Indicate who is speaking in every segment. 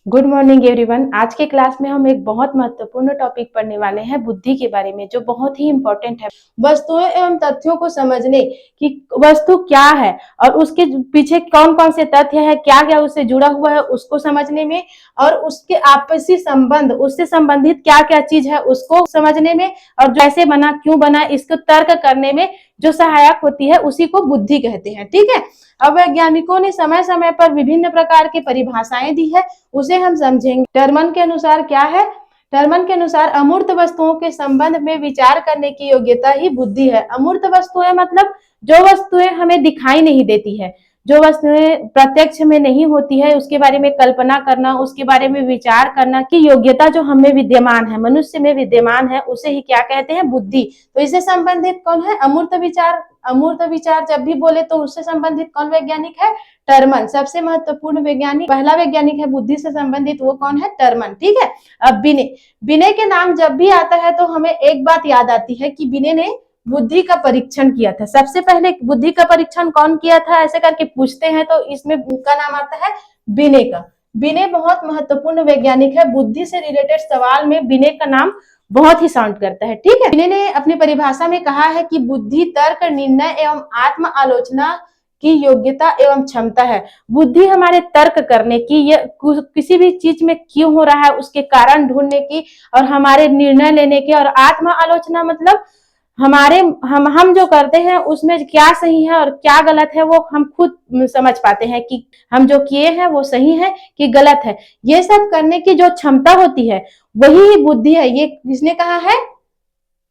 Speaker 1: Good morning everyone. आज के class में हम एक बहुत महत्वपूर्ण टॉपिक पढ़ने वाले हैं बुद्धि के बारे में, जो बहुत ही इंपॉर्टेंट है। वस्तुओं एवं तथ्यों को समझने कि वस्तु क्या है और उसके पीछे कौन कौन से तथ्य है, क्या क्या उससे जुड़ा हुआ है, उसको समझने में, और उसके आपसी संबंध, उससे संबंधित क्या क्या चीज है उसको समझने में, और कैसे बना, क्यों बना, इसको तर्क करने में जो सहायक होती है उसी को बुद्धि कहते हैं। ठीक है। अब वैज्ञानिकों ने समय समय पर विभिन्न प्रकार की परिभाषाएं दी है, उसे हम समझेंगे। टर्मन के अनुसार क्या है? टर्मन के अनुसार अमूर्त वस्तुओं के संबंध में विचार करने की योग्यता ही बुद्धि है। अमूर्त वस्तुएं मतलब जो वस्तुएं हमें दिखाई नहीं देती है, जो वस्तुएं प्रत्यक्ष में नहीं होती है, उसके बारे में कल्पना करना, उसके बारे में विचार करना की योग्यता जो हमें विद्यमान है, मनुष्य में विद्यमान है, उसे ही क्या कहते हैं? बुद्धि। तो इससे संबंधित कौन है? अमूर्त विचार। अमूर्त विचार जब भी बोले तो उससे संबंधित कौन वैज्ञानिक है? टर्मन। सबसे महत्वपूर्ण वैज्ञानिक, पहला वैज्ञानिक है बुद्धि से संबंधित, वो कौन है? टर्मन। ठीक है। अब बिने, बिने के नाम जब भी आता है तो हमें एक बात याद आती है कि बिने ने बुद्धि का परीक्षण किया था। सबसे पहले बुद्धि का परीक्षण कौन किया था, ऐसे करके पूछते हैं तो इसमें उनका नाम आता है बिने का। बिने बहुत महत्वपूर्ण वैज्ञानिक है। बुद्धि से रिलेटेड सवाल में बिने का नाम बहुत ही साउंड करता है। ठीक है। बिने ने अपनी परिभाषा में कहा है कि बुद्धि तर्क, निर्णय एवं आत्म आलोचना की योग्यता एवं क्षमता है। बुद्धि हमारे तर्क करने की, ये किसी भी चीज में क्यों हो रहा है उसके कारण ढूंढने की, और हमारे निर्णय लेने के, और आत्म आलोचना मतलब हमारे हम जो करते हैं उसमें क्या सही है और क्या गलत है वो हम खुद समझ पाते हैं कि हम जो किए हैं वो सही है कि गलत है। ये सब करने की जो क्षमता होती है वही ही बुद्धि है। ये किसने कहा है?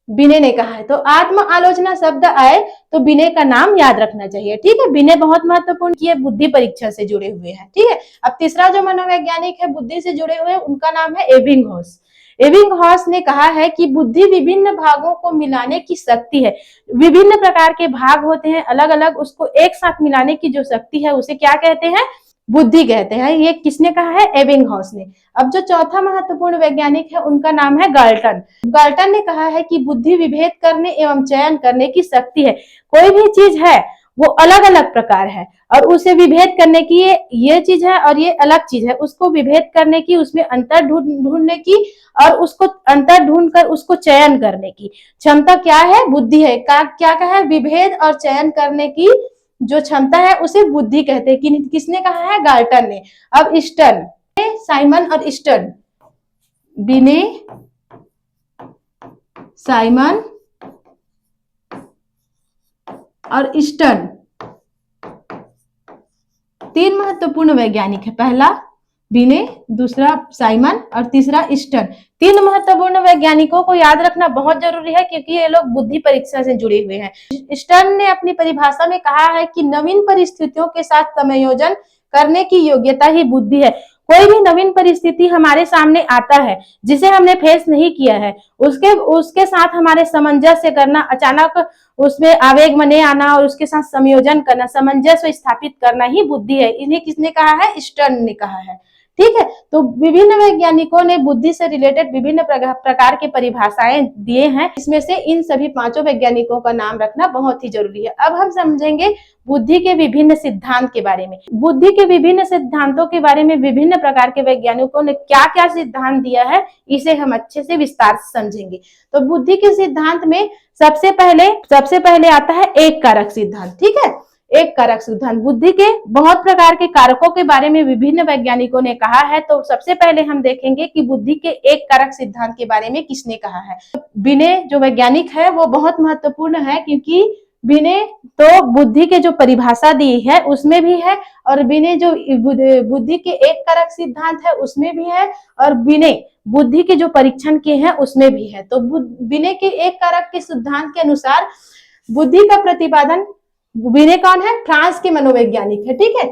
Speaker 1: बिने ने कहा है। तो आत्म आलोचना शब्द आए तो बिने का नाम याद रखना चाहिए। ठीक है। बिने बहुत महत्वपूर्ण, ये बुद्धि परीक्षण से जुड़े हुए हैं। ठीक है। अब तीसरा जो मनोवैज्ञानिक है बुद्धि से जुड़े हुए, उनका नाम है एबिंगहॉस। एबिंगहॉस ने कहा है कि बुद्धि विभिन्न भागों को मिलाने की शक्ति है। विभिन्न प्रकार के भाग होते हैं अलग अलग, उसको एक साथ मिलाने की जो शक्ति है उसे क्या कहते हैं? बुद्धि कहते हैं। ये किसने कहा है? एबिंगहॉस ने। अब जो चौथा महत्वपूर्ण वैज्ञानिक है उनका नाम है गाल्टन। गाल्टन ने कहा है कि बुद्धि विभेद करने एवं चयन करने की शक्ति है। कोई भी चीज है वो अलग अलग प्रकार है और उसे विभेद करने की, ये चीज है और ये अलग चीज है, उसको विभेद करने की, उसमें अंतर ढूंढने की, और उसको अंतर ढूंढकर उसको चयन करने की क्षमता क्या है? बुद्धि है। क्या कहा है? विभेद और चयन करने की जो क्षमता है उसे बुद्धि कहते हैं। किसने कहा है? गाल्टन ने। अब स्टर्न, साइमन और स्टर्न, बिने, साइमन और स्टर्न, तीन महत्वपूर्ण वैज्ञानिक है। पहला बिने, दूसरा साइमन और तीसरा स्टर्न। तीन महत्वपूर्ण वैज्ञानिकों को याद रखना बहुत जरूरी है क्योंकि ये लोग बुद्धि परीक्षा से जुड़े हुए हैं। स्टर्न ने अपनी परिभाषा में कहा है कि नवीन परिस्थितियों के साथ समायोजन करने की योग्यता ही बुद्धि है। कोई भी नवीन परिस्थिति हमारे सामने आता है जिसे हमने फेस नहीं किया है, उसके साथ हमारे सामंजस्य करना, अचानक उसमें आवेग मने आना और उसके साथ संयोजन करना, सामंजस्य स्थापित करना ही बुद्धि है। इन्हें किसने कहा है? स्टर्न ने कहा है। ठीक है। तो विभिन्न वैज्ञानिकों ने बुद्धि से रिलेटेड विभिन्न प्रकार के परिभाषाएं दिए हैं। इसमें से इन सभी पांचों वैज्ञानिकों का नाम रखना बहुत ही जरूरी है। अब हम समझेंगे बुद्धि के विभिन्न सिद्धांत के बारे में। बुद्धि के विभिन्न सिद्धांतों के बारे में विभिन्न प्रकार के वैज्ञानिकों ने क्या क्या सिद्धांत दिया है, इसे हम अच्छे से विस्तार से समझेंगे। तो बुद्धि के सिद्धांत में सबसे पहले आता है एक कारक सिद्धांत। ठीक है। एक कारक सिद्धांत, बुद्धि के बहुत प्रकार के कारकों के बारे में विभिन्न वैज्ञानिकों ने कहा है। तो सबसे पहले हम देखेंगे कि बुद्धि के एक कारक सिद्धांत के बारे में किसने कहा है। बिने जो वैज्ञानिक है वो बहुत महत्वपूर्ण है क्योंकि बिने तो बुद्धि के जो परिभाषा दी है उसमें भी है, और बिने जो बुद्धि के एक कारक सिद्धांत है उसमें भी है, और बिने बुद्धि के जो परीक्षण किए हैं उसमें भी है। तो बिने के एक कारक के सिद्धांत के अनुसार बुद्धि का प्रतिपादन, बिने कौन है? फ्रांस के मनोवैज्ञानिक है। ठीक है।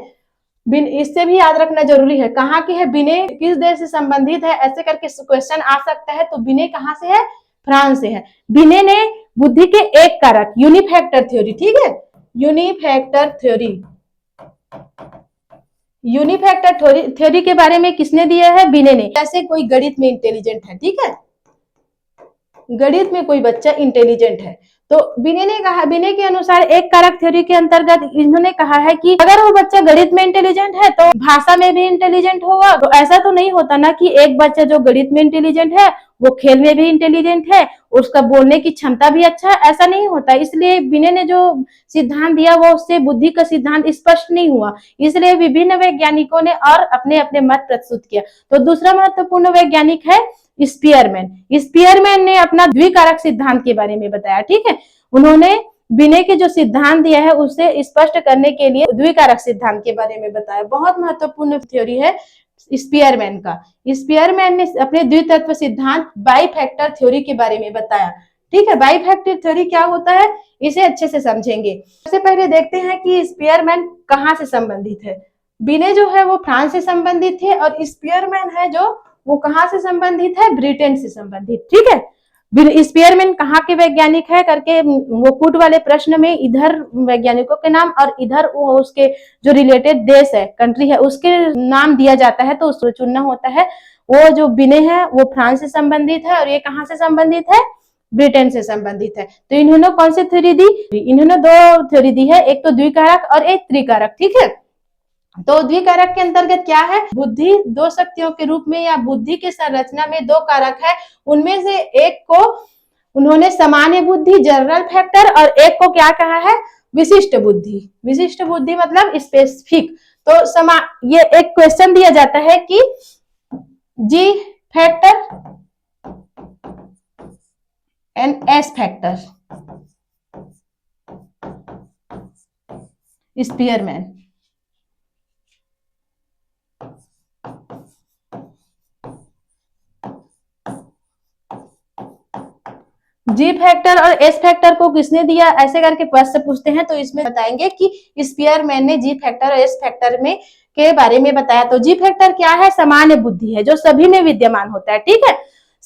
Speaker 1: इससे भी याद रखना जरूरी है। कहाँ के है बिने, किस देश से संबंधित है, ऐसे करके क्वेश्चन आ सकता है। तो बिने कहाँ से है? फ्रांस से है। बिने ने बुद्धि के एक कारक, यूनिफैक्टर थ्योरी, ठीक है, यूनिफैक्टर थ्योरी के बारे में किसने दिया है? बिने ने। जैसे कोई गणित में इंटेलिजेंट है, ठीक है, गणित में कोई बच्चा इंटेलिजेंट है तो बिने के अनुसार एक कारक थ्योरी के अंतर्गत इन्होंने कहा है कि अगर वो बच्चा गणित में इंटेलिजेंट है तो भाषा में भी इंटेलिजेंट होगा। तो ऐसा तो नहीं होता ना कि एक बच्चा जो गणित में इंटेलिजेंट है वो खेल में भी इंटेलिजेंट है, उसका बोलने की क्षमता भी अच्छा है, ऐसा नहीं होता। इसलिए बिने ने जो सिद्धांत दिया वो उससे बुद्धि का सिद्धांत स्पष्ट नहीं हुआ, इसलिए विभिन्न वैज्ञानिकों ने और अपने अपने मत प्रस्तुत किया। तो दूसरा महत्वपूर्ण वैज्ञानिक है स्पीयरमैन। स्पीयरमैन ने अपना द्विकारक सिद्धांत के बारे में बताया, ठीक है। उन्होंने बिने के जो सिद्धांत दिया है उसे स्पष्ट करने के लिए द्विकारक सिद्धांत के बारे में बताया। बहुत महत्वपूर्ण थ्योरी है स्पीयरमैन का। स्पीयरमैन ने अपने द्वितत्व सिद्धांत बाइफैक्टर थ्योरी के बारे में बताया, ठीक है। बाइफैक्टर थ्योरी क्या होता है इसे अच्छे से समझेंगे। सबसे पहले देखते हैं कि स्पीयरमैन कहाँ से संबंधित है। बिने जो है वो फ्रांस से संबंधित है और स्पीयरमैन है जो वो कहाँ से संबंधित है, ब्रिटेन से संबंधित, ठीक है। स्पीयरमैन कहाँ के वैज्ञानिक है करके वो कूट वाले प्रश्न में इधर वैज्ञानिकों के नाम और इधर उसके जो रिलेटेड देश है, कंट्री है, उसके नाम दिया जाता है, तो उसको चुनना होता है। वो जो बिने है वो फ्रांस से संबंधित है और ये कहाँ से संबंधित है, ब्रिटेन से संबंधित है। तो इन्होंने कौन सी थ्योरी दी, इन्होंने दो थ्योरी दी है, एक तो द्विकारक और एक त्रिकारक, ठीक है। तो द्विकारक के अंतर्गत क्या है, बुद्धि दो शक्तियों के रूप में या बुद्धि की संरचना में दो कारक है, उनमें से एक को उन्होंने सामान्य बुद्धि जनरल फैक्टर और एक को क्या कहा है, विशिष्ट बुद्धि। विशिष्ट बुद्धि मतलब स्पेसिफिक। तो ये एक क्वेश्चन दिया जाता है कि जी factor and S factor Spearman. Ji factor और एस फैक्टर को किसने दिया, ऐसे करके प्रश्न पूछते हैं, तो इसमें बताएंगे कि स्पीयरमैन ने जी फैक्टर और एस फैक्टर में के बारे में बताया। तो जी फैक्टर क्या है, सामान्य बुद्धि है जो सभी में विद्यमान होता है, ठीक है।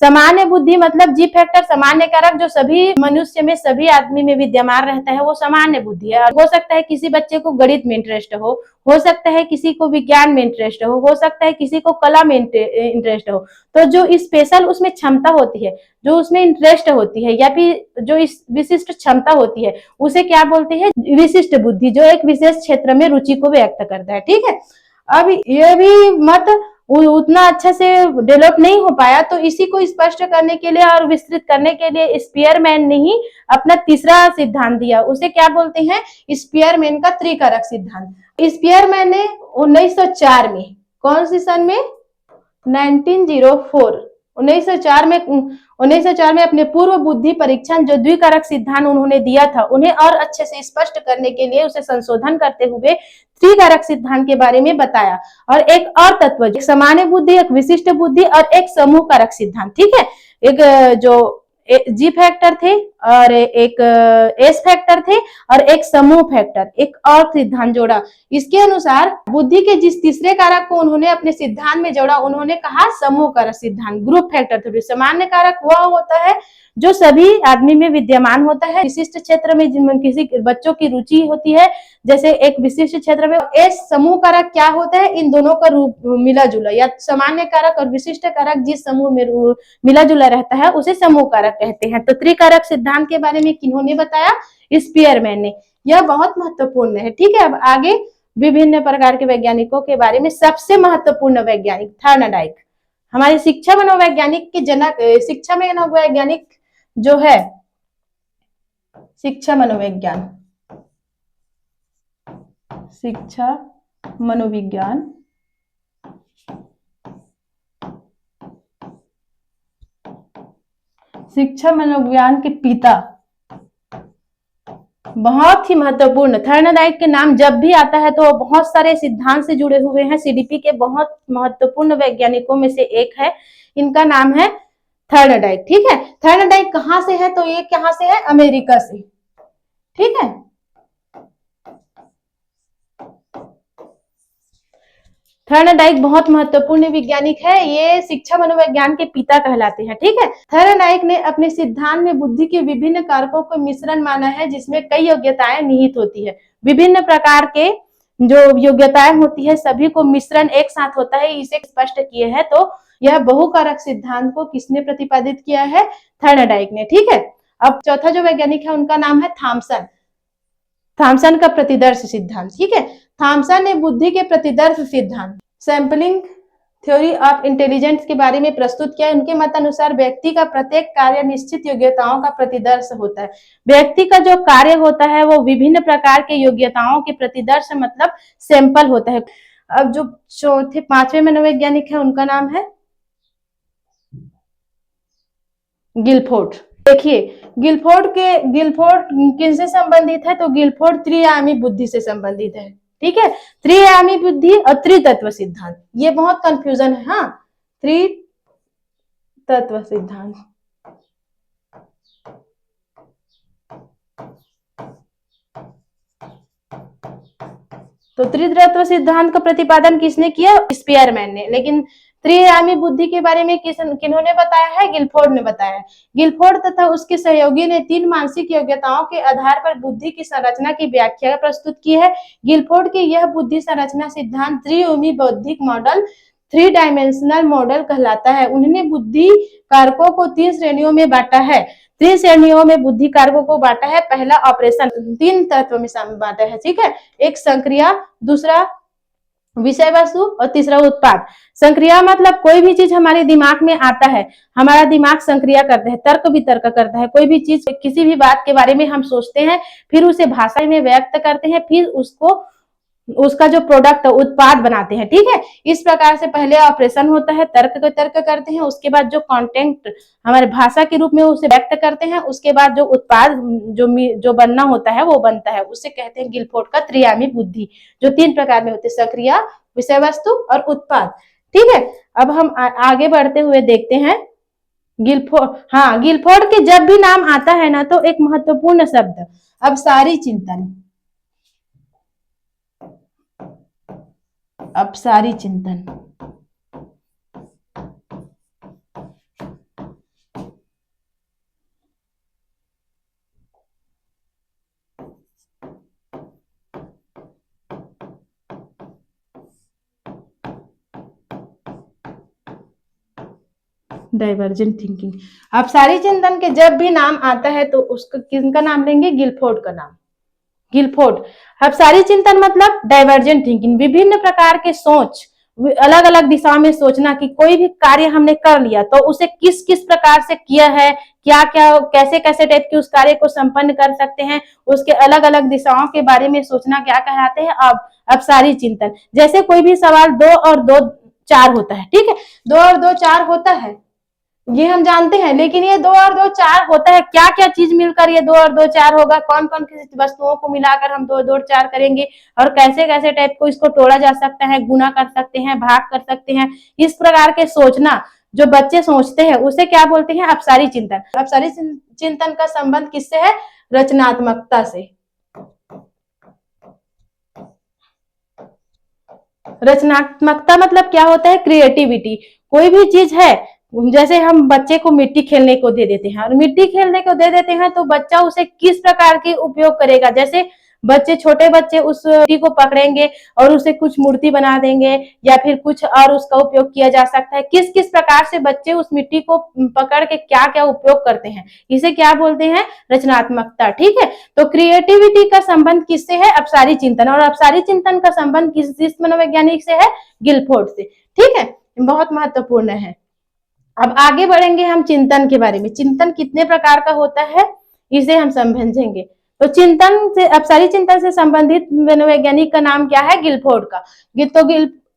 Speaker 1: सामान्य बुद्धि मतलब जी फैक्टर सामान्य कारक जो सभी मनुष्य में सभी आदमी में विद्यमान रहता है वो सामान्य बुद्धि है। हो सकता है किसी बच्चे को गणित में इंटरेस्ट हो सकता है किसी को विज्ञान में इंटरेस्ट हो सकता है किसी को कला में इंटरेस्ट हो। तो जो स्पेशल उसमें क्षमता होती है, जो उसमें इंटरेस्ट होती है या फिर जो इस विशिष्ट क्षमता होती है उसे क्या बोलते हैं, विशिष्ट बुद्धि, जो एक विशेष क्षेत्र में रुचि को व्यक्त करता है, ठीक है। अब ये भी मत उतना अच्छा से डेवलप नहीं हो पाया, तो इसी को स्पष्ट करने के लिए और विस्तृत करने के लिए स्पीयरमैन ने ही अपना तीसरा सिद्धांत दिया, उसे क्या बोलते हैं, स्पीयरमैन का त्रिकारक सिद्धांत। स्पीयरमैन ने 1904 में, कौन सी सन में, 1904 1904 में अपने पूर्व बुद्धि परीक्षण जो द्विकारक सिद्धांत उन्होंने दिया था उन्हें और अच्छे से स्पष्ट करने के लिए उसे संशोधन करते हुए त्रिकारक सिद्धांत के बारे में बताया। और एक और तत्व, एक सामान्य बुद्धि, एक विशिष्ट बुद्धि और एक समूह कारक सिद्धांत, ठीक है। एक जो जी फैक्टर थे और एक एस फैक्टर थे और एक समूह फैक्टर, एक और सिद्धांत जोड़ा। इसके अनुसार बुद्धि के जिस तीसरे कारक को उन्होंने अपने सिद्धांत में जोड़ा उन्होंने कहा समूह कारक सिद्धांत, ग्रुप फैक्टर थ्योरी। सामान्य कारक वह होता है जो सभी आदमी में विद्यमान होता है, विशिष्ट क्षेत्र में जिनमें किसी बच्चों की रुचि होती है, जैसे एक विशिष्ट क्षेत्र में। एस समूह कारक क्या होता है, इन दोनों का रूप मिला जुला, या सामान्य कारक और विशिष्ट कारक जिस समूह में मिला जुला रहता है उसे समूह कारक कहते हैं। तो त्रिकारक सिद्धांत के बारे में किन्होंने बताया, स्पीयरमैन ने। यह बहुत महत्वपूर्ण है, ठीक है। अब आगे विभिन्न प्रकार के वैज्ञानिकों के बारे में। सबसे महत्वपूर्ण वैज्ञानिक थॉर्नडाइक, हमारे शिक्षा मनोवैज्ञानिक के जनक, शिक्षा मनोवैज्ञानिक जो है, शिक्षा मनोविज्ञान, शिक्षा मनोविज्ञान शिक्षा मनोविज्ञान के पिता, बहुत ही महत्वपूर्ण। थॉर्नडाइक के नाम जब भी आता है तो बहुत सारे सिद्धांत से जुड़े हुए हैं, सीडीपी के बहुत महत्वपूर्ण वैज्ञानिकों में से एक है, इनका नाम है थॉर्नडाइक, ठीक है। थॉर्नडाइक कहां से है, तो ये कहां से है, अमेरिका से, ठीक है। थॉर्नडाइक बहुत महत्वपूर्ण वैज्ञानिक है, ये शिक्षा मनोविज्ञान के पिता कहलाते हैं, ठीक है। थॉर्नडाइक ने अपने सिद्धांत में बुद्धि के विभिन्न कारकों को मिश्रण माना है जिसमें कई योग्यताएं निहित होती है। विभिन्न प्रकार के जो योग्यताएं होती है सभी को मिश्रण एक साथ होता है, इसे स्पष्ट किए हैं। तो यह बहुकारक सिद्धांत को किसने प्रतिपादित किया है, थॉर्नडाइक ने, ठीक है। अब चौथा जो वैज्ञानिक है उनका नाम है थॉमसन। थॉमसन का प्रतिदर्श सिद्धांत, ठीक है। थॉमसन ने बुद्धि के प्रतिदर्श सिद्धांत सैंपलिंग थ्योरी ऑफ इंटेलिजेंस के बारे में प्रस्तुत किया। उनके मतानुसार व्यक्ति का प्रत्येक कार्य निश्चित योग्यताओं का प्रतिदर्श होता है। व्यक्ति का जो कार्य होता है वो विभिन्न प्रकार के योग्यताओं के प्रतिदर्श मतलब सैंपल होता है। अब जो चौथे पांचवें मनोवैज्ञानिक है उनका नाम है गिलफोर्ड। देखिए गिलफोर्ड किनसे संबंधित है, तो गिलफोर्ड त्रिआयामी बुद्धि से संबंधित है, ठीक है। त्रिआयामी बुद्धि और त्रितत्व सिद्धांत, ये बहुत कंफ्यूजन है। हाँ, त्रितत्व सिद्धांत, तो त्रितत्व सिद्धांत का प्रतिपादन किसने किया, स्पीयरमैन ने। लेकिन त्रिआयामी बुद्धि के बारे में किन्होंने बताया है, गिलफोर्ड ने बताया है। गिलफोर्ड तथा उसके सहयोगी ने 3 मानसिक योग्यताओं के आधार पर बुद्धि की संरचना की व्याख्या प्रस्तुत की है। गिलफोर्ड की यह बुद्धि संरचना सिद्धांत त्रिआयामी बौद्धिक मॉडल 3 डायमेंशनल मॉडल कहलाता है। उन्होंने बुद्धि कारकों को 3 श्रेणियों में बांटा है। 3 श्रेणियों में बुद्धि कारकों को बांटा है। पहला ऑपरेशन, 3 तत्व में बांटा है, ठीक है। एक संक्रिया, दूसरा विषय वस्तु और तीसरा उत्पाद। संक्रिया मतलब कोई भी चीज हमारे दिमाग में आता है, हमारा दिमाग संक्रिया करता है, तर्क वितर्क करता है। कोई भी चीज, किसी भी बात के बारे में हम सोचते हैं, फिर उसे भाषा में व्यक्त करते हैं, फिर उसका जो प्रोडक्ट उत्पाद बनाते हैं, ठीक है। इस प्रकार से पहले ऑपरेशन होता है, तर्क करते हैं, उसके बाद जो कंटेंट हमारे भाषा के रूप में उसे व्यक्त करते हैं, उसके बाद जो उत्पाद जो बनना होता है वो बनता है। उसे कहते हैं गिलफोर्ड का त्रिआयामी बुद्धि, जो 3 प्रकार में होती है, सक्रिया, विषय वस्तु और उत्पाद, ठीक है। अब हम आगे बढ़ते हुए देखते हैं गिलफोर्ड के जब भी नाम आता है ना, तो एक महत्वपूर्ण शब्द अपसारी चिंतन, अपसारी चिंतन। डाइवर्जेंट थिंकिंग, अपसारी चिंतन के जब भी नाम आता है तो उसका किसका नाम लेंगे, गिलफोर्ड का नाम। गिलफोर्ड, अपसारी चिंतन मतलब डाइवर्जेंट थिंकिंग, विभिन्न प्रकार के सोच, अलग अलग दिशा में सोचना कि कोई भी कार्य हमने कर लिया तो उसे किस किस प्रकार से किया है, क्या क्या कैसे कैसे टाइप के उस कार्य को संपन्न कर सकते हैं, उसके अलग अलग दिशाओं के बारे में सोचना क्या कहलाते हैं, अब अपसारी चिंतन। जैसे कोई भी सवाल 2 और 2 4 होता है, ठीक है। 2 और 2 4 होता है, ये हम जानते हैं, लेकिन ये 2 और 2 4 होता है, क्या क्या चीज मिलकर ये 2 और 2 4 होगा, कौन कौन सी वस्तुओं को मिलाकर हम 2 2 4 करेंगे, और कैसे कैसे टाइप को इसको तोड़ा जा सकता है, गुना कर सकते हैं, भाग कर सकते हैं। इस प्रकार के सोचना जो बच्चे सोचते हैं उसे क्या बोलते हैं, अपसारी चिंतन। अपसारी चिंतन का संबंध किससे है, रचनात्मकता से। रचनात्मकता मतलब क्या होता है, क्रिएटिविटी। कोई भी चीज है, जैसे हम बच्चे को मिट्टी खेलने को दे देते हैं, और मिट्टी खेलने को दे देते हैं तो बच्चा उसे किस प्रकार के उपयोग करेगा। जैसे छोटे बच्चे उस मिट्टी को पकड़ेंगे और उसे कुछ मूर्ति बना देंगे, या फिर कुछ और उसका उपयोग किया जा सकता है। किस किस प्रकार से बच्चे उस मिट्टी को पकड़ के क्या क्या उपयोग करते हैं, इसे क्या बोलते हैं, रचनात्मकता, ठीक है। तो क्रिएटिविटी का संबंध किससे है, अपसारी चिंतन, और अपसारी चिंतन का संबंध किस मनोवैज्ञानिक से है, गिलफोर्ड से, ठीक है। बहुत महत्वपूर्ण है। अब आगे बढ़ेंगे हम चिंतन के बारे में। चिंतन कितने प्रकार का होता है इसे हम समझेंगे। तो चिंतन से, अपसारी चिंतन से संबंधित मनोवैज्ञानिक का नाम क्या है, गिलफोर्ड का।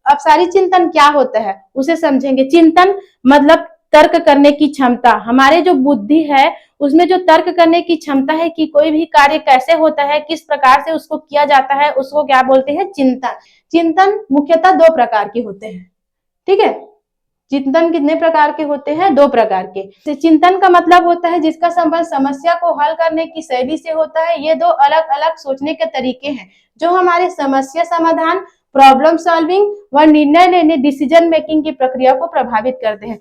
Speaker 1: अपसारी चिंतन क्या होता है उसे समझेंगे। चिंतन मतलब तर्क करने की क्षमता, हमारे जो बुद्धि है उसमें जो तर्क करने की क्षमता है कि कोई भी कार्य कैसे होता है, किस प्रकार से उसको किया जाता है, उसको क्या बोलते हैं, चिंतन। चिंतन मुख्यतः 2 प्रकार के होते हैं, ठीक है। चिंतन कितने प्रकार के होते हैं, 2 प्रकार के। चिंतन का मतलब होता है जिसका संबंध समस्या को हल करने की शैली से होता है। ये 2 अलग अलग सोचने के तरीके हैं जो हमारे समस्या समाधान, प्रॉब्लम सॉल्विंग व निर्णय लेने, डिसीजन मेकिंग की प्रक्रिया को प्रभावित करते हैं।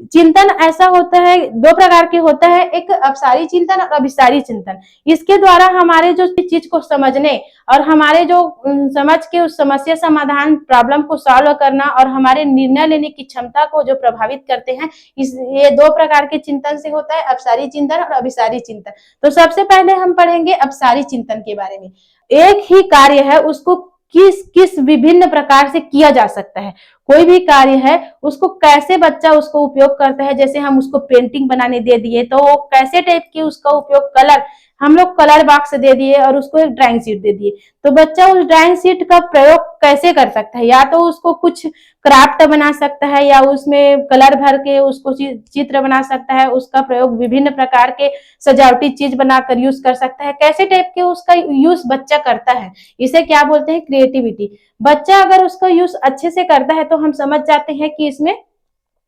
Speaker 1: चिंतन ऐसा होता है, दो प्रकार के होता है, एक अपसारी चिंतन और अभिसारी चिंतन। इसके द्वारा हमारे जो चीज को समझने और हमारे जो समझ के उस समस्या समाधान प्रॉब्लम को सॉल्व करना और हमारे निर्णय लेने की क्षमता को जो प्रभावित करते हैं, इस ये दो प्रकार के चिंतन से होता है, अपसारी चिंतन और अभिसारी चिंतन। तो सबसे पहले हम पढ़ेंगे अपसारी चिंतन के बारे में। एक ही कार्य है, उसको किस किस विभिन्न प्रकार से किया जा सकता है। कोई भी कार्य है उसको कैसे बच्चा उसको उपयोग करता है, जैसे हम उसको पेंटिंग बनाने दे दिए तो वो कैसे टाइप की उसका उपयोग, कलर हम लोग कलर बॉक्स दे दिए और उसको एक ड्राइंग शीट दे दिए, तो बच्चा उस ड्राइंग शीट का प्रयोग कैसे कर सकता है। या तो उसको कुछ क्राफ्ट बना सकता है या उसमें कलर भर के उसको चित्र बना सकता है, उसका प्रयोग विभिन्न प्रकार के सजावटी चीज बनाकर यूज कर सकता है। कैसे टाइप के उसका यूज बच्चा करता है, इसे क्या बोलते हैं, क्रिएटिविटी। बच्चा अगर उसका यूज अच्छे से करता है तो हम समझ जाते हैं कि इसमें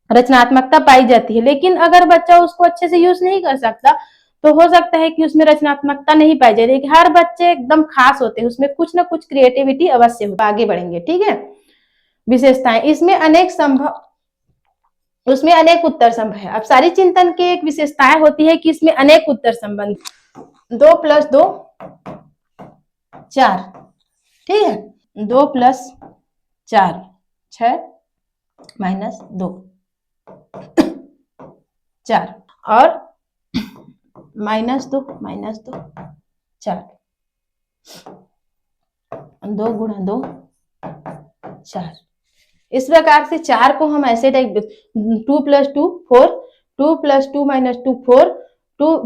Speaker 1: रचनात्मकता पाई जाती है। लेकिन अगर बच्चा उसको अच्छे से यूज नहीं कर सकता तो हो सकता है कि उसमें रचनात्मकता नहीं पाई जाए। हर बच्चे एकदम खास होते हैं, उसमें कुछ ना कुछ क्रिएटिविटी अवश्य होती है। आगे बढ़ेंगे, ठीक है। विशेषताएं, उसमें अनेक उत्तर संभव है। अब सारी चिंतन की एक विशेषताएं होती है कि इसमें अनेक उत्तर संबंध, 2 + 2 4, ठीक है, 2 + 4 6 -2 4 और -2 -2 4, 2 × 2 4। इस प्रकार से 4 को हम ऐसे टाइप 2 + 2 4, 2 + 2 - 2 4, 2 -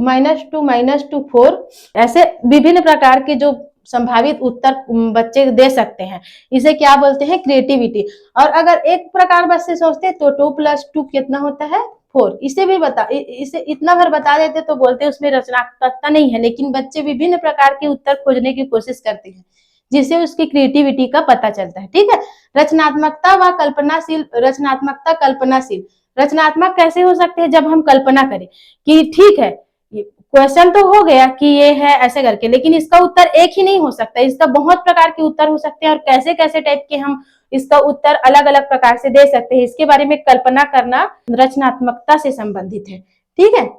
Speaker 1: 2 4, ऐसे विभिन्न प्रकार के जो संभावित उत्तर बच्चे दे सकते हैं, इसे क्या बोलते हैं, क्रिएटिविटी। और अगर एक प्रकार बच्चे सोचते तो 2 + 2 कितना होता है, 4, इसे इतना भर बता देते तो बोलते उसमें रचनात्मकता नहीं है। लेकिन बच्चे विभिन्न प्रकार के उत्तर खोजने की कोशिश करते हैं जिससे उसकी क्रिएटिविटी का पता चलता है, ठीक है। रचनात्मकता व कल्पनाशील, रचनात्मकता कल्पनाशील, रचनात्मक कैसे हो सकते हैं, जब हम कल्पना करें कि ठीक है क्वेश्चन तो हो गया कि ये है ऐसे करके, लेकिन इसका उत्तर एक ही नहीं हो सकता, इसका बहुत प्रकार के उत्तर हो सकते हैं और कैसे कैसे टाइप के हम इसका उत्तर अलग अलग प्रकार से दे सकते हैं, इसके बारे में कल्पना करना रचनात्मकता से संबंधित है, ठीक है।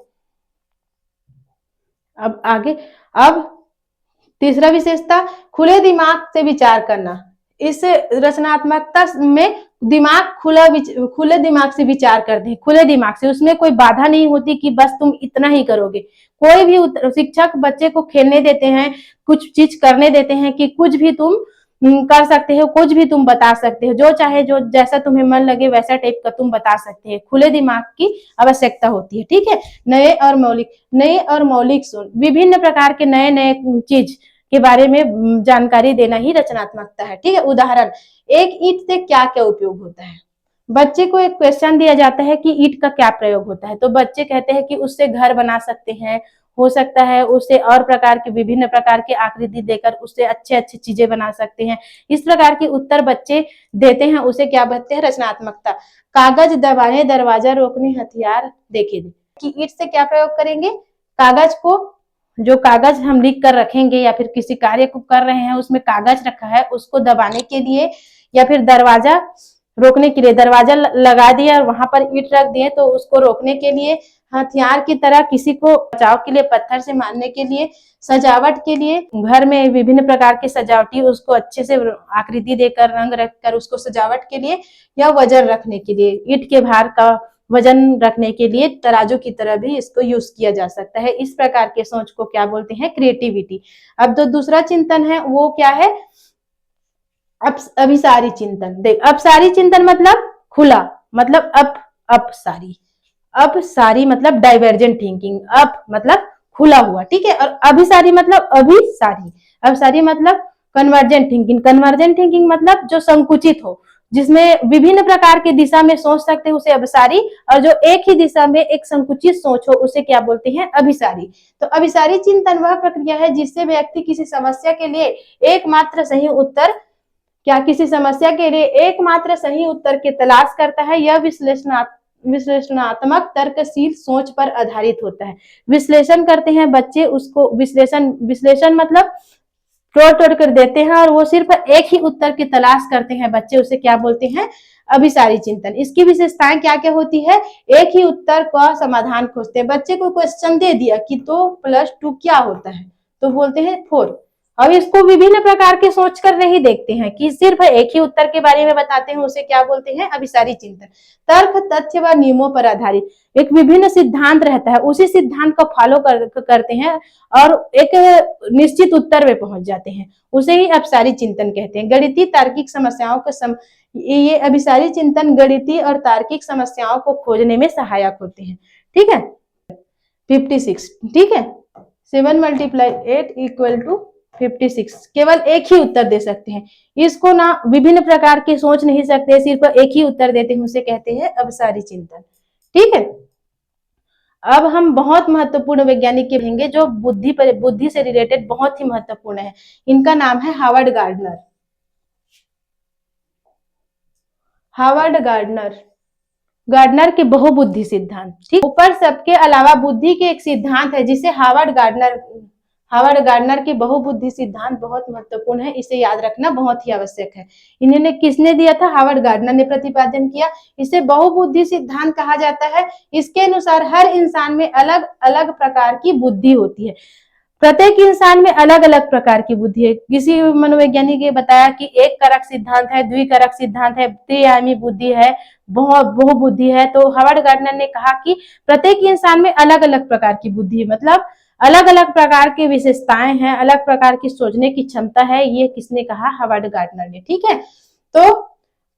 Speaker 1: अब आगे, अब तीसरा विशेषता, खुले दिमाग से विचार करना। इस रचनात्मकता में दिमाग खुले दिमाग से विचार करते हैं, खुले दिमाग से, उसमें कोई बाधा नहीं होती कि बस तुम इतना ही करोगे। कोई भी शिक्षक बच्चे को खेलने देते हैं, कुछ चीज करने देते हैं कि कुछ भी तुम कर सकते हो, कुछ भी तुम बता सकते हो, जो चाहे जो जैसा तुम्हें मन लगे वैसा टाइप का तुम बता सकते हैं। खुले दिमाग की आवश्यकता होती है, ठीक है। नए और मौलिक सुन, विभिन्न प्रकार के नए नए चीज के बारे में जानकारी देना ही रचनात्मकता है, ठीक है। उदाहरण, एक ईंट से क्या क्या उपयोग होता है। बच्चे को एक क्वेश्चन दिया जाता है कि ईंट का क्या प्रयोग होता है, तो बच्चे कहते हैं कि उससे घर बना सकते हैं, हो सकता है उससे और प्रकार के विभिन्न प्रकार की आकृति देकर उससे अच्छे अच्छे चीजें बना सकते हैं। इस प्रकार के उत्तर बच्चे देते हैं, उसे क्या कहते हैं, रचनात्मकता। कागज दबाने, दरवाजा रोकने, हथियार देखे कि ईंट से क्या प्रयोग करेंगे, कागज को, जो कागज हम लिख कर रखेंगे या फिर किसी कार्य को कर रहे हैं उसमें कागज रखा है, उसको दबाने के लिए या फिर दरवाजा रोकने के लिए दरवाजा लगा दिया और वहां पर ईंट रख दिए तो उसको रोकने के लिए, हथियार की तरह किसी को बचाव के लिए, पत्थर से मारने के लिए, सजावट के लिए, घर में विभिन्न प्रकार की सजावटी उसको अच्छे से आकृति देकर रंग रखकर उसको सजावट के लिए, या वजन रखने के लिए, ईंट के भार का वजन रखने के लिए तराजू की तरह भी इसको यूज किया जा सकता है। इस प्रकार के सोच को क्या बोलते हैं, क्रिएटिविटी। अब जो दूसरा चिंतन है वो क्या है, अभिसारी चिंतन। देख, अपसारी चिंतन मतलब खुला, मतलब अपसारी मतलब डाइवर्जेंट थिंकिंग, अप मतलब खुला हुआ, ठीक है। और अभिसारी मतलब अभिसारी, अभिसारी मतलब कन्वर्जेंट थिंकिंग, कन्वर्जेंट थिंकिंग मतलब जो संकुचित हो, जिसमें विभिन्न प्रकार की दिशा में सोच सकते हैं उसे अभिसारी, और जो एक ही दिशा में एक संकुचित सोच हो उसे क्या बोलते हैं, अभिसारी। तो अभिसारी चिंतन वह प्रक्रिया है जिससे व्यक्ति किसी समस्या के लिए एकमात्र सही उत्तर की तलाश करता है। यह विश्लेषणात्मक तर्कशील सोच पर आधारित होता है। विश्लेषण करते हैं बच्चे, उसको विश्लेषण मतलब तोड़ तोड़ कर देते हैं और वो सिर्फ एक ही उत्तर की तलाश करते हैं बच्चे, उसे क्या बोलते हैं, अभिसारी चिंतन। इसकी विशेषताएं क्या क्या होती है? एक ही उत्तर का समाधान खोजते हैं। बच्चे को क्वेश्चन दे दिया कि 2+2 क्या होता है, तो बोलते हैं 4। अब इसको विभिन्न प्रकार के सोचकर नहीं देखते हैं कि सिर्फ एक ही उत्तर के बारे में बताते हैं, उसे क्या बोलते हैं? अभिसारी चिंतन। तर्क, तथ्य व नियमों पर आधारित एक विभिन्न सिद्धांत रहता है, उसी सिद्धांत को फॉलो करते हैं और एक निश्चित उत्तर में पहुंच जाते हैं, उसे ही अभिसारी चिंतन कहते हैं। गणितीय तार्किक समस्याओं को ये अभिसारी चिंतन गणितीय और तार्किक समस्याओं को खोजने में सहायक होते हैं। ठीक है, 56। ठीक है, 7 × 8 = 56। केवल एक ही उत्तर दे सकते हैं, इसको ना विभिन्न प्रकार के सोच नहीं सकते, सिर्फ एक ही उत्तर देते हैं, उसे कहते हैं अभिसारी चिंतन। ठीक है, अब हम बहुत महत्वपूर्ण वैज्ञानिक के रहेंगे जो बुद्धि से रिलेटेड बहुत ही महत्वपूर्ण है। इनका नाम है हावर्ड गार्डनर। हावर्ड गार्डनर के बहुबुद्धि सिद्धांत। ठीक, ऊपर सबके अलावा बुद्धि के एक सिद्धांत है जिसे हावर्ड गार्डनर के बहुबुद्धि सिद्धांत बहुत महत्वपूर्ण है, इसे याद रखना बहुत ही आवश्यक है। इन्होंने किसने दिया था? हावर्ड गार्डनर ने प्रतिपादन किया। इसे बहुबुद्धि सिद्धांत कहा जाता है। इसके अनुसार हर इंसान में अलग अलग प्रकार की बुद्धि होती है। प्रत्येक इंसान में अलग अलग प्रकार की बुद्धि है। किसी मनोवैज्ञानिक ने बताया कि एक कारक सिद्धांत है, द्विकारक सिद्धांत है, त्रिआयामी बुद्धि है, बहुबुद्धि है। तो हावर्ड गार्डनर ने कहा कि प्रत्येक इंसान में अलग अलग प्रकार की बुद्धि है, मतलब अलग अलग प्रकार की विशेषताएं हैं, अलग प्रकार की सोचने की क्षमता है। ये किसने कहा? हावर्ड गार्डनर ने। ठीक है, तो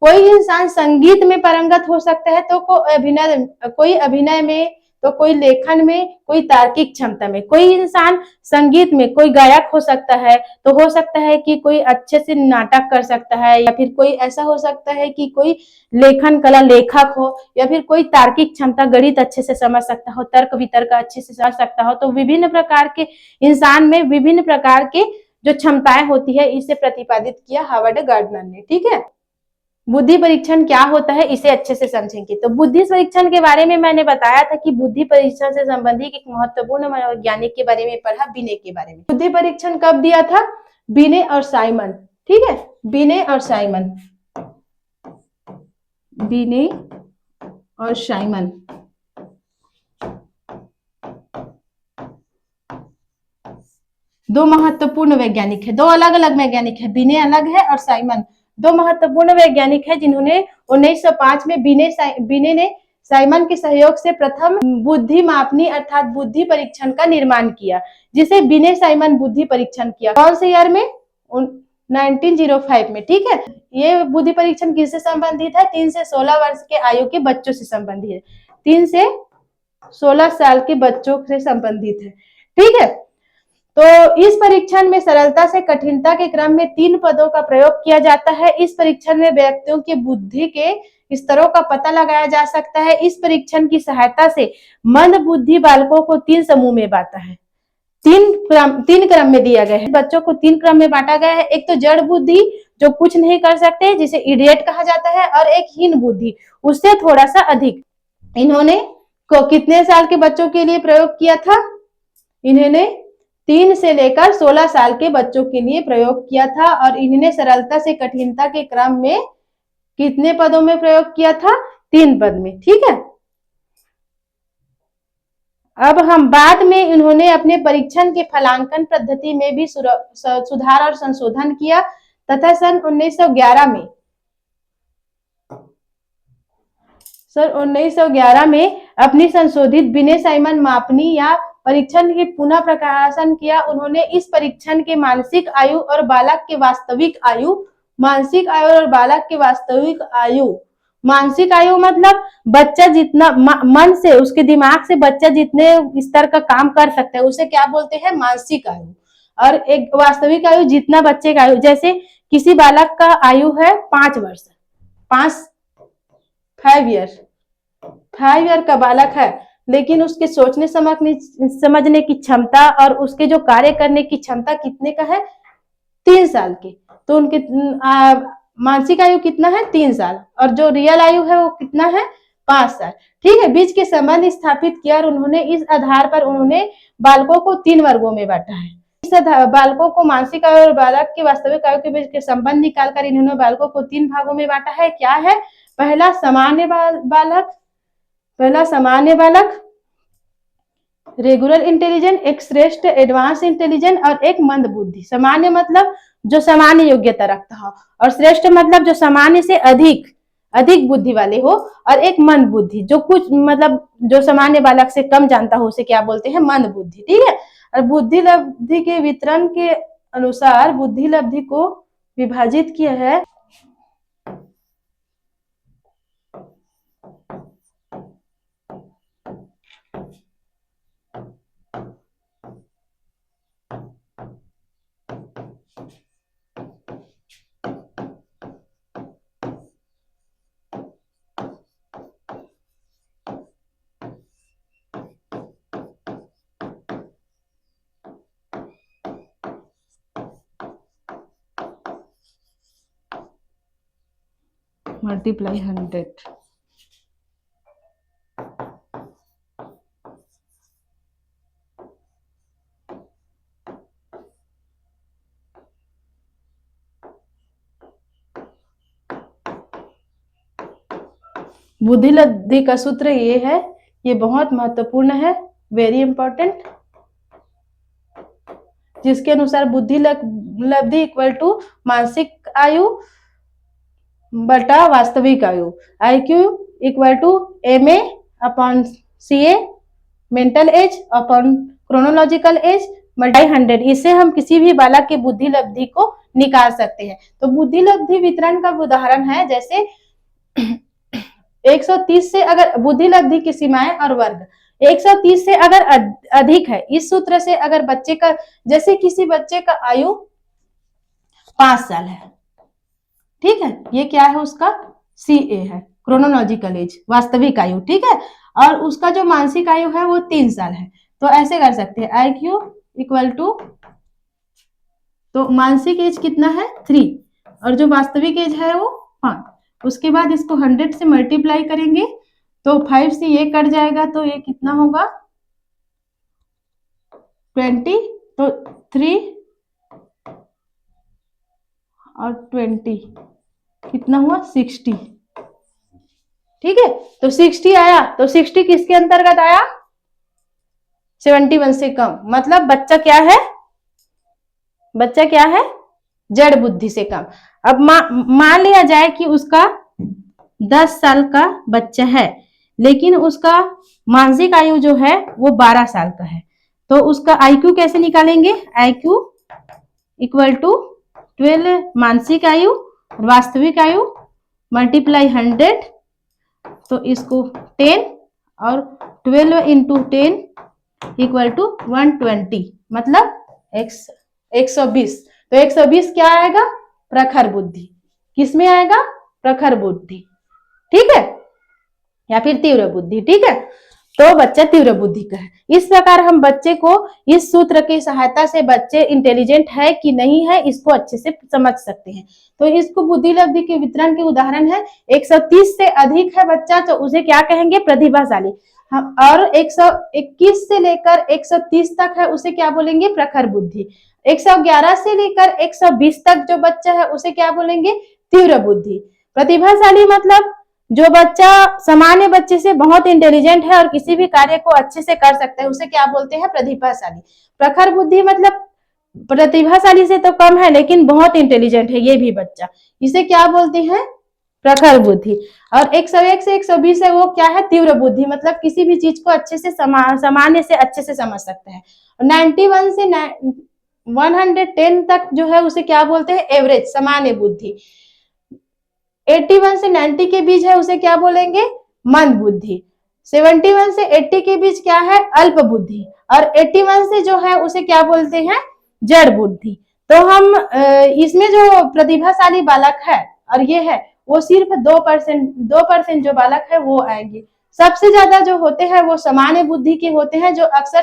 Speaker 1: कोई इंसान संगीत में पारंगत हो सकता है, तो कोई अभिनय में, तो कोई लेखन में, कोई तार्किक क्षमता में। कोई इंसान संगीत में, कोई गायक हो सकता है, तो हो सकता है कि कोई अच्छे से नाटक कर सकता है, या फिर कोई ऐसा हो सकता है कि कोई लेखन कला लेखक हो, या फिर कोई तार्किक क्षमता गणित अच्छे से समझ सकता हो, तर्क वितर्क अच्छे से समझ सकता हो। तो विभिन्न प्रकार के इंसान में विभिन्न प्रकार के जो क्षमताएं होती है, इसे प्रतिपादित किया हावर्ड गार्डनर ने। ठीक है, बुद्धि परीक्षण क्या होता है इसे अच्छे से समझेंगे। तो बुद्धि परीक्षण के बारे में मैंने बताया था कि बुद्धि परीक्षण से संबंधित एक महत्वपूर्ण मनोवैज्ञानिक के बारे में पढ़ा, बिने के बारे में। बुद्धि परीक्षण कब दिया था? बिने और साइमन। ठीक है, बिने और साइमन, बिने और साइमन। दो महत्वपूर्ण वैज्ञानिक है, दो अलग अलग वैज्ञानिक है, बिने अलग है और साइमन। दो महत्वपूर्ण वैज्ञानिक है जिन्होंने 1905 में बिने ने साइमन के सहयोग से प्रथम बुद्धि मापनी अर्थात बुद्धि परीक्षण का निर्माण किया, जिसे बिने साइमन बुद्धि परीक्षण किया। कौन से ईयर में? 1905 में। ठीक है, ये बुद्धि परीक्षण किससे संबंधित है? 3 से 16 वर्ष के आयु के बच्चों से संबंधित है। 3 से 16 साल के बच्चों से संबंधित है। ठीक है, तो इस परीक्षण में सरलता से कठिनता के क्रम में 3 पदों का प्रयोग किया जाता है। इस परीक्षण में व्यक्तियों की बुद्धि के स्तरों का पता लगाया जा सकता है। इस परीक्षण की सहायता से मंद बुद्धि बालकों को 3 समूह में बांटा है। 3 क्रम में दिया गया है। बच्चों को 3 क्रम में बांटा गया है। एक तो जड़ बुद्धि जो कुछ नहीं कर सकते, जिसे इडियट कहा जाता है, और एक हीन बुद्धि, उससे थोड़ा सा अधिक। इन्होंने कितने साल के बच्चों के लिए प्रयोग किया था? इन्होंने 3 से लेकर 16 साल के बच्चों के लिए प्रयोग किया था, और इन्होंने सरलता से कठिनता के क्रम में कितने पदों में प्रयोग किया था? 3 पद में। ठीक है, अब हम बाद में इन्होंने अपने परीक्षण के फलांकन पद्धति में भी सुधार और संशोधन किया तथा सन 1911 में अपनी संशोधित बिने साइमन मापनी या परीक्षण के पुनः प्रकाशन किया। उन्होंने इस परीक्षण के मानसिक आयु और बालक के वास्तविक आयु, मानसिक आयु मतलब बच्चा जितना मन से, उसके दिमाग से बच्चा जितने स्तर का काम कर सकता है, उसे क्या बोलते हैं? मानसिक आयु। और एक वास्तविक आयु, जितना बच्चे का आयु, जैसे किसी बालक का आयु है 5 वर्ष, 5 ईयर का बालक है, लेकिन उसके सोचने समझने की क्षमता और उसके जो कार्य करने की क्षमता कितने का है? 3 साल की। तो उनके मानसिक आयु कितना है? 3 साल। और जो रियल आयु है वो कितना है? 5 साल। ठीक है, बीच के संबंध स्थापित किया और उन्होंने इस आधार पर उन्होंने बालकों को 3 वर्गों में बांटा है। इस बालकों को मानसिक आयु और बालक के वास्तविक आयु के बीच के संबंध निकालकर इन्होंने बालकों को 3 भागों में बांटा है। क्या है? पहला सामान्य बालक, रेगुलर इंटेलिजेंट, एक श्रेष्ठ एडवांस इंटेलिजेंट और एक मंद बुद्धि। सामान्य मतलब जो सामान्य योग्यता रखता हो, और श्रेष्ठ मतलब जो सामान्य से अधिक बुद्धि वाले हो, और एक मंद बुद्धि जो कुछ मतलब जो सामान्य बालक से कम जानता हो उसे क्या बोलते हैं, मंद बुद्धि। ठीक है। और बुद्धि लब्धि के वितरण के अनुसार बुद्धि लब्धि को विभाजित किया है मल्टीप्लाई 100। बुद्धि लब्धि का सूत्र ये है, ये बहुत महत्वपूर्ण है, वेरी इंपॉर्टेंट, जिसके अनुसार बुद्धि लब्धि इक्वल टू मानसिक आयु बटा वास्तविक आयु, IQ equal to MA upon CA, mental age upon chronological age multiply 100। इससे हम किसी भी बालक के बुद्धि लब्धि को निकाल सकते हैं। तो बुद्धि लब्धि वितरण का उदाहरण है, जैसे 130 से अगर बुद्धि लब्धि की सीमाएं और वर्ग 130 से अगर अधिक है, इस सूत्र से अगर बच्चे का, जैसे किसी बच्चे का आयु 5 साल है, ठीक है, ये क्या है उसका CA है, क्रोनोलॉजिकल एज, वास्तविक आयु। ठीक है। और उसका जो मानसिक आयु है वो 3 साल है। तो ऐसे कर सकते हैं, IQ इक्वल टू, तो मानसिक एज कितना है 3 और जो वास्तविक एज है वो 5। उसके बाद इसको 100 से मल्टीप्लाई करेंगे तो 5 से ये कट जाएगा, तो ये कितना होगा 20, तो 3 और 20 कितना हुआ 60। ठीक है। तो 60 आया, तो 60 किसके अंतर्गत आया, 71 से कम, मतलब बच्चा क्या है, जड़ बुद्धि से कम। अब मान लिया जाए कि उसका 10 साल का बच्चा है, लेकिन उसका मानसिक आयु जो है वो 12 साल का है, तो उसका IQ कैसे निकालेंगे, IQ इक्वल टू 12 मानसिक आयु वास्तविक आयु मल्टीप्लाई 100, तो इसको 10 और 12 इंटू 10 इक्वल टू 120, मतलब 120। तो 120 क्या आएगा, प्रखर बुद्धि। किसमें आएगा, प्रखर बुद्धि। ठीक है, या फिर तीव्र बुद्धि। ठीक है, तो बच्चा तीव्र बुद्धि का है। इस प्रकार हम बच्चे को इस सूत्र की सहायता से बच्चे इंटेलिजेंट है कि नहीं है इसको अच्छे से समझ सकते हैं। तो इसको बुद्धि लब्धि के वितरण के उदाहरण है, 130 से अधिक है बच्चा तो उसे क्या कहेंगे, प्रतिभाशाली। हम और 121 से लेकर 130 तक है उसे क्या बोलेंगे, प्रखर बुद्धि। 111 से लेकर 120 तक जो बच्चा है उसे क्या बोलेंगे, तीव्र बुद्धि। प्रतिभाशाली मतलब जो बच्चा सामान्य बच्चे से बहुत इंटेलिजेंट है और किसी भी कार्य को अच्छे से कर सकता है उसे क्या बोलते हैं, प्रतिभाशाली। प्रखर बुद्धि मतलब प्रतिभाशाली से तो कम है लेकिन बहुत इंटेलिजेंट है ये भी बच्चा, इसे क्या बोलते हैं, प्रखर बुद्धि। और 101 से 120 है वो क्या है, तीव्र बुद्धि, मतलब किसी भी चीज को अच्छे से सामान्य से अच्छे से समझ सकते हैं। 91 से 110 तक जो है उसे क्या बोलते हैं, एवरेज, सामान्य बुद्धि। 81 से 90 के बीच है उसे क्या बोलेंगे, मंद बुद्धि। 71 से 80 के बीच क्या है, अल्प बुद्धि। और 81 से जो है उसे क्या बोलते हैं, जड़ बुद्धि। तो हम इसमें जो प्रतिभाशाली बालक है और ये है वो सिर्फ 2% जो बालक है वो आएंगे। सबसे ज्यादा जो होते हैं वो सामान्य बुद्धि के होते हैं, जो अक्सर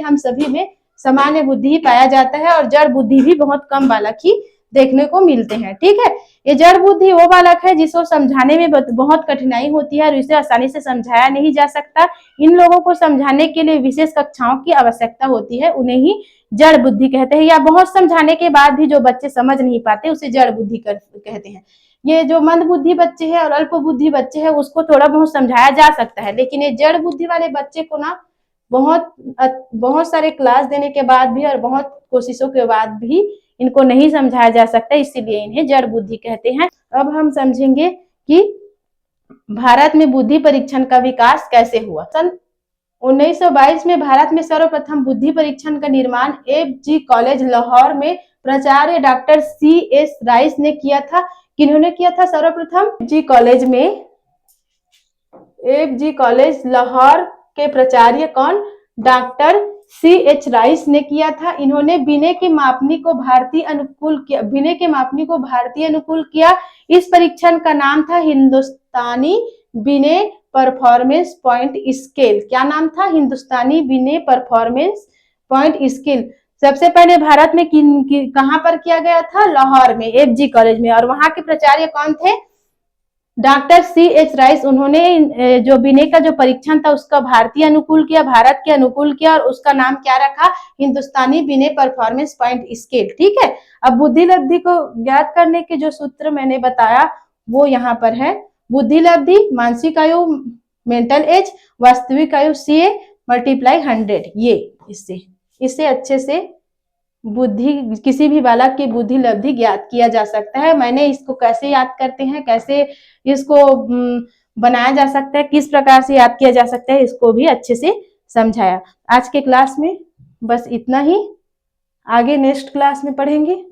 Speaker 1: हम सभी में सामान्य बुद्धि ही पाया जाता है, और जड़ बुद्धि भी बहुत कम बालक ही देखने को मिलते हैं। ठीक है, ये जड़ बुद्धि वो बालक है जिसको समझाने में बहुत कठिनाई होती है और इसे आसानी से समझाया नहीं जा सकता। इन लोगों को समझाने के लिए विशेष कक्षाओं की आवश्यकता होती है, उन्हें ही जड़ बुद्धि कहते हैं। या बहुत समझाने के बाद भी जो बच्चे समझ नहीं पाते उसे जड़ बुद्धि कहते हैं। ये जो मंद बुद्धि बच्चे हैं और अल्प बुद्धि बच्चे हैं उसको थोड़ा बहुत समझाया जा सकता है, लेकिन ये जड़ बुद्धि वाले बच्चे को ना बहुत बहुत सारे क्लास देने के बाद भी और बहुत कोशिशों के बाद भी इनको नहीं समझाया जा सकता, इसीलिए इन्हें जड़ बुद्धि कहते हैं। अब हम समझेंगे कि भारत में बुद्धि परीक्षण का विकास कैसे हुआ। सन 1922 में भारत में सर्वप्रथम बुद्धि परीक्षण का निर्माण एफ.जी. कॉलेज लाहौर में प्राचार्य डॉक्टर C.S. राइस ने किया था। किन्होंने किया था सर्वप्रथम? जी कॉलेज में, एफ.जी. कॉलेज लाहौर के प्राचार्य कौन? Doctor C.H. राइस ने किया था। इन्होंने विनय के मापनी को भारतीय अनुकूल किया, विनय के मापनी को भारतीय अनुकूल किया। इस परीक्षण का नाम था हिंदुस्तानी विनय परफॉर्मेंस पॉइंट स्केल। क्या नाम था? हिंदुस्तानी विनय परफॉर्मेंस पॉइंट स्केल। सबसे पहले भारत में कहां पर किया गया था? लाहौर में, एफ.जी. कॉलेज में। और वहां के प्राचार्य कौन थे? Doctor C.H. राइस। उन्होंने जो विनय का जो परीक्षण था उसका भारतीय अनुकूल किया, भारत के अनुकूल किया, और उसका नाम क्या रखा? हिंदुस्तानी विनय परफॉर्मेंस पॉइंट स्केल। ठीक है। अब बुद्धि लब्धि को ज्ञात करने के जो सूत्र मैंने बताया वो यहाँ पर है। बुद्धि लब्धि मानसिक आयु, मेंटल एज, वास्तविक आयु CA मल्टीप्लाई 100। ये इससे अच्छे से बुद्धि, किसी भी बालक की बुद्धि लब्धि ज्ञात किया जा सकता है। मैंने इसको कैसे याद करते हैं, कैसे इसको बनाया जा सकता है, किस प्रकार से याद किया जा सकता है, इसको भी अच्छे से समझाया। आज के क्लास में बस इतना ही, आगे नेक्स्ट क्लास में पढ़ेंगे।